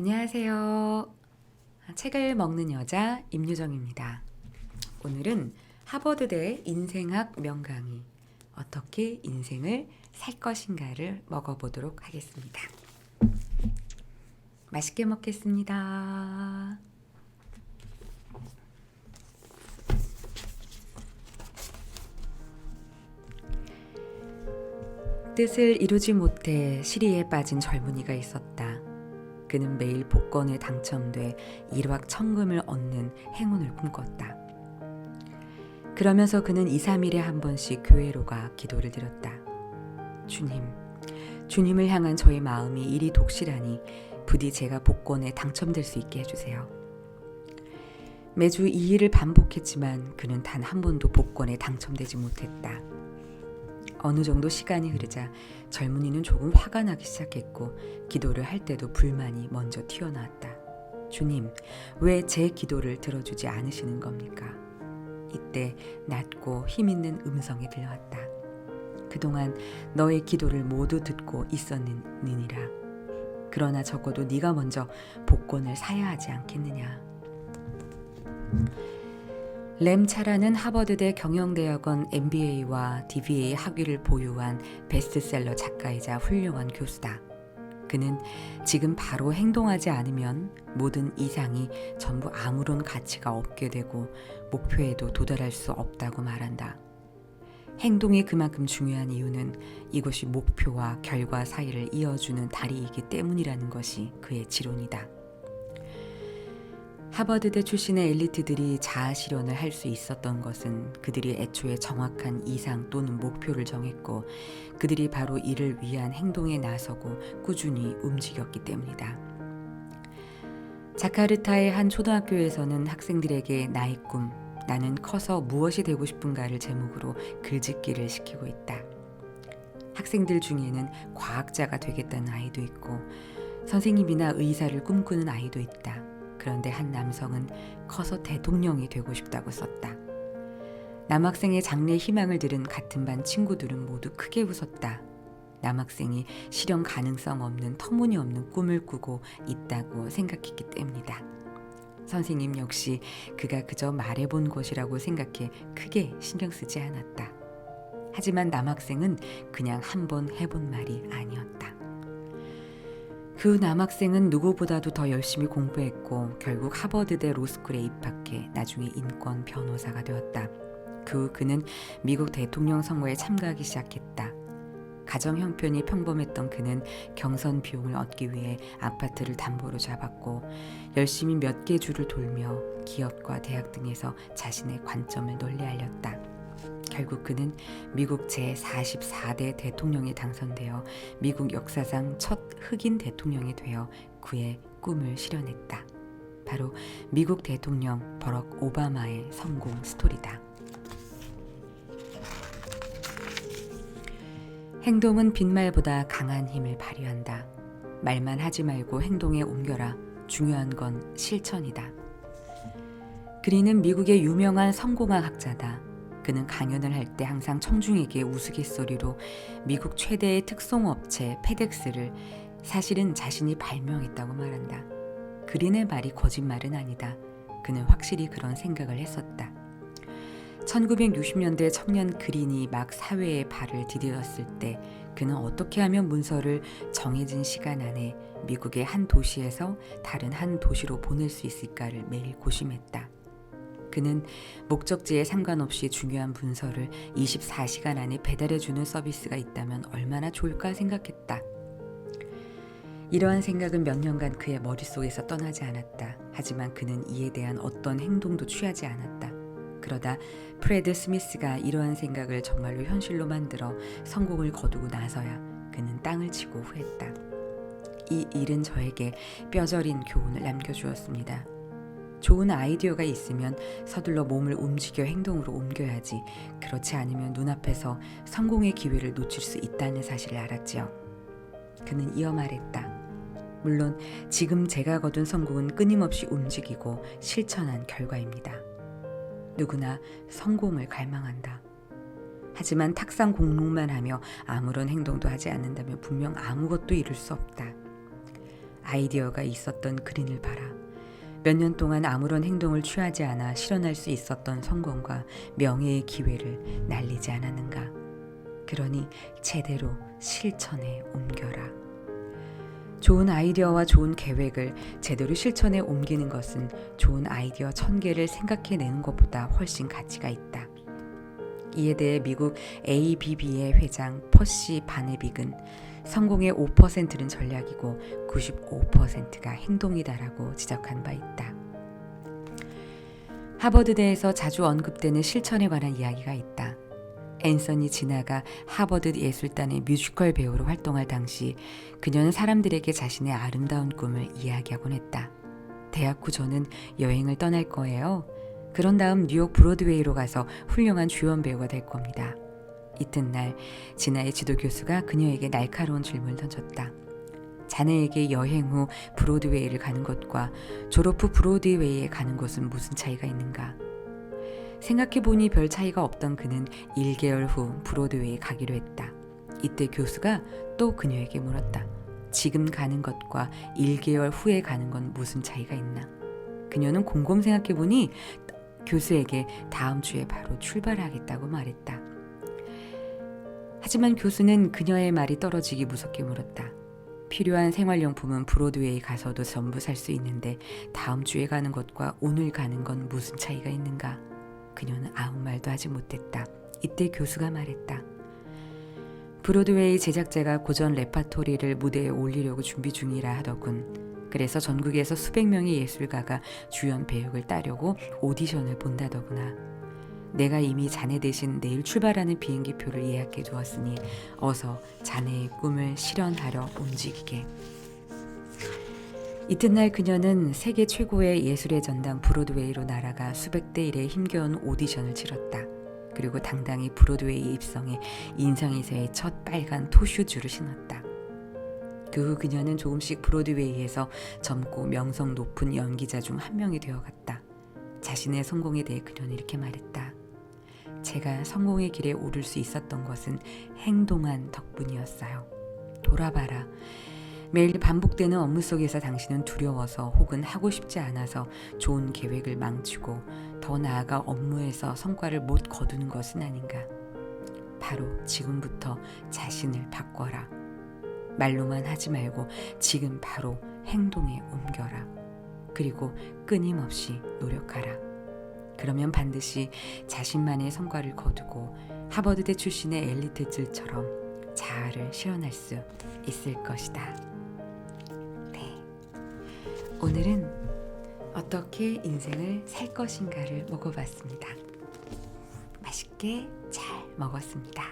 안녕하세요. 책을 먹는 여자 임유정입니다. 오늘은 하버드대 인생학 명강의 어떻게 인생을 살 것인가를 먹어보도록 하겠습니다. 맛있게 먹겠습니다. 뜻을 이루지 못해 시리에 빠진 젊은이가 있었다. 그는 매일 복권에 당첨돼 일확천금을 얻는 행운을 꿈꿨다. 그러면서 그는 2, 3일에 한 번씩 교회로 가 기도를 드렸다. 주님을 향한 저의 마음이 이리 독실하니 부디 제가 복권에 당첨될 수 있게 해주세요. 매주 이 일을 반복했지만 그는 단 한 번도 복권에 당첨되지 못했다. 어느 정도 시간이 흐르자 젊은이는 조금 화가 나기 시작했고 기도를 할 때도 불만이 먼저 튀어나왔다. 주님, 왜 제 기도를 들어주지 않으시는 겁니까? 이때 낮고 힘있는 음성이 들려왔다. 그동안 너의 기도를 모두 듣고 있었느니라. 그러나 적어도 네가 먼저 복권을 사야 하지 않겠느냐. 램 차라는 하버드대 경영대학원 MBA와 DBA 학위를 보유한 베스트셀러 작가이자 훌륭한 교수다. 그는 지금 바로 행동하지 않으면 모든 이상이 전부 아무런 가치가 없게 되고 목표에도 도달할 수 없다고 말한다. 행동이 그만큼 중요한 이유는 이것이 목표와 결과 사이를 이어주는 다리이기 때문이라는 것이 그의 지론이다. 하버드대 출신의 엘리트들이 자아실현을 할 수 있었던 것은 그들이 애초에 정확한 이상 또는 목표를 정했고 그들이 바로 이를 위한 행동에 나서고 꾸준히 움직였기 때문이다. 자카르타의 한 초등학교에서는 학생들에게 나의 꿈, 나는 커서 무엇이 되고 싶은가를 제목으로 글짓기를 시키고 있다. 학생들 중에는 과학자가 되겠다는 아이도 있고 선생님이나 의사를 꿈꾸는 아이도 있다. 그런데 한 남성은 커서 대통령이 되고 싶다고 썼다. 남학생의 장래 희망을 들은 같은 반 친구들은 모두 크게 웃었다. 남학생이 실현 가능성 없는 터무니없는 꿈을 꾸고 있다고 생각했기 때문이다. 선생님 역시 그가 그저 말해본 것이라고 생각해 크게 신경 쓰지 않았다. 하지만 남학생은 그냥 한번 해본 말이 아니었다. 그 남학생은 누구보다도 더 열심히 공부했고 결국 하버드대 로스쿨에 입학해 나중에 인권 변호사가 되었다. 그는 미국 대통령 선거에 참가하기 시작했다. 가정 형편이 평범했던 그는 경선 비용을 얻기 위해 아파트를 담보로 잡았고 열심히 몇 개 주를 돌며 기업과 대학 등에서 자신의 관점을 널리 알렸다. 결국 그는 미국 제44대 대통령에 당선되어 미국 역사상 첫 흑인 대통령이 되어 그의 꿈을 실현했다. 바로 미국 대통령 버럭 오바마의 성공 스토리다. 행동은 빈말보다 강한 힘을 발휘한다. 말만 하지 말고 행동에 옮겨라. 중요한 건 실천이다. 그리는 미국의 유명한 성공학 학자다. 그는 강연을 할 때 항상 청중에게 우스갯소리로 미국 최대의 특송업체 페덱스를 사실은 자신이 발명했다고 말한다. 그린의 말이 거짓말은 아니다. 그는 확실히 그런 생각을 했었다. 1960년대 청년 그린이 막 사회에 발을 디뎠을 때 그는 어떻게 하면 문서를 정해진 시간 안에 미국의 한 도시에서 다른 한 도시로 보낼 수 있을까를 매일 고심했다. 그는 목적지에 상관없이 중요한 문서를 24시간 안에 배달해주는 서비스가 있다면 얼마나 좋을까 생각했다. 이러한 생각은 몇 년간 그의 머릿속에서 떠나지 않았다. 하지만 그는 이에 대한 어떤 행동도 취하지 않았다. 그러다 프레드 스미스가 이러한 생각을 정말로 현실로 만들어 성공을 거두고 나서야 그는 땅을 치고 후회했다. 이 일은 저에게 뼈저린 교훈을 남겨주었습니다. 좋은 아이디어가 있으면 서둘러 몸을 움직여 행동으로 옮겨야지. 그렇지 않으면 눈앞에서 성공의 기회를 놓칠 수 있다는 사실을 알았지요. 그는 이어 말했다. 물론 지금 제가 거둔 성공은 끊임없이 움직이고 실천한 결과입니다. 누구나 성공을 갈망한다. 하지만 탁상 공론만 하며 아무런 행동도 하지 않는다면 분명 아무것도 이룰 수 없다. 아이디어가 있었던 그린을 봐라. 몇 년 동안 아무런 행동을 취하지 않아 실현할 수 있었던 성공과 명예의 기회를 날리지 않았는가. 그러니 제대로 실천에 옮겨라. 좋은 아이디어와 좋은 계획을 제대로 실천에 옮기는 것은 좋은 아이디어 1000개를 생각해내는 것보다 훨씬 가치가 있다. 이에 대해 미국 ABB의 회장 퍼시 바네빅은 성공의 5%는 전략이고 95%가 행동이다라고 지적한 바 있다. 하버드대에서 자주 언급되는 실천에 관한 이야기가 있다. 앤서니 지나가 하버드 예술단의 뮤지컬 배우로 활동할 당시 그녀는 사람들에게 자신의 아름다운 꿈을 이야기하곤 했다. 대학 후 저는 여행을 떠날 거예요. 그런 다음 뉴욕 브로드웨이로 가서 훌륭한 주연 배우가 될 겁니다. 이튿날 진아의 지도 교수가 그녀에게 날카로운 질문을 던졌다. 자네에게 여행 후 브로드웨이를 가는 것과 졸업 후 브로드웨이에 가는 것은 무슨 차이가 있는가? 생각해보니 별 차이가 없던 그는 1개월 후 브로드웨이에 가기로 했다. 이때 교수가 또 그녀에게 물었다. 지금 가는 것과 1개월 후에 가는 건 무슨 차이가 있나? 그녀는 곰곰 생각해보니 교수에게 다음 주에 바로 출발하겠다고 말했다. 하지만 교수는 그녀의 말이 떨어지기 무섭게 물었다. 필요한 생활용품은 브로드웨이 가서도 전부 살 수 있는데 다음 주에 가는 것과 오늘 가는 건 무슨 차이가 있는가? 그녀는 아무 말도 하지 못했다. 이때 교수가 말했다. 브로드웨이 제작자가 고전 레파토리를 무대에 올리려고 준비 중이라 하더군. 그래서 전국에서 수백 명의 예술가가 주연 배역을 따려고 오디션을 본다더구나. 내가 이미 자네 대신 내일 출발하는 비행기표를 예약해 두었으니 어서 자네의 꿈을 실현하려 움직이게. 이튿날 그녀는 세계 최고의 예술의 전당 브로드웨이로 날아가 수백 대 1의 힘겨운 오디션을 치렀다. 그리고 당당히 브로드웨이에 입성해 인생에서의 첫 빨간 토슈즈를 신었다. 그 후 그녀는 조금씩 브로드웨이에서 젊고 명성 높은 연기자 중 한 명이 되어갔다. 자신의 성공에 대해 그녀는 이렇게 말했다. 제가 성공의 길에 오를 수 있었던 것은 행동한 덕분이었어요. 돌아봐라. 매일 반복되는 업무 속에서 당신은 두려워서 혹은 하고 싶지 않아서 좋은 계획을 망치고 더 나아가 업무에서 성과를 못 거두는 것은 아닌가. 바로 지금부터 자신을 바꿔라. 말로만 하지 말고 지금 바로 행동에 옮겨라. 그리고 끊임없이 노력하라. 그러면 반드시 자신만의 성과를 거두고 하버드대 출신의 엘리트들처럼 자아를 실현할 수 있을 것이다. 네, 오늘은 어떻게 인생을 살 것인가를 먹어봤습니다. 맛있게 잘 먹었습니다.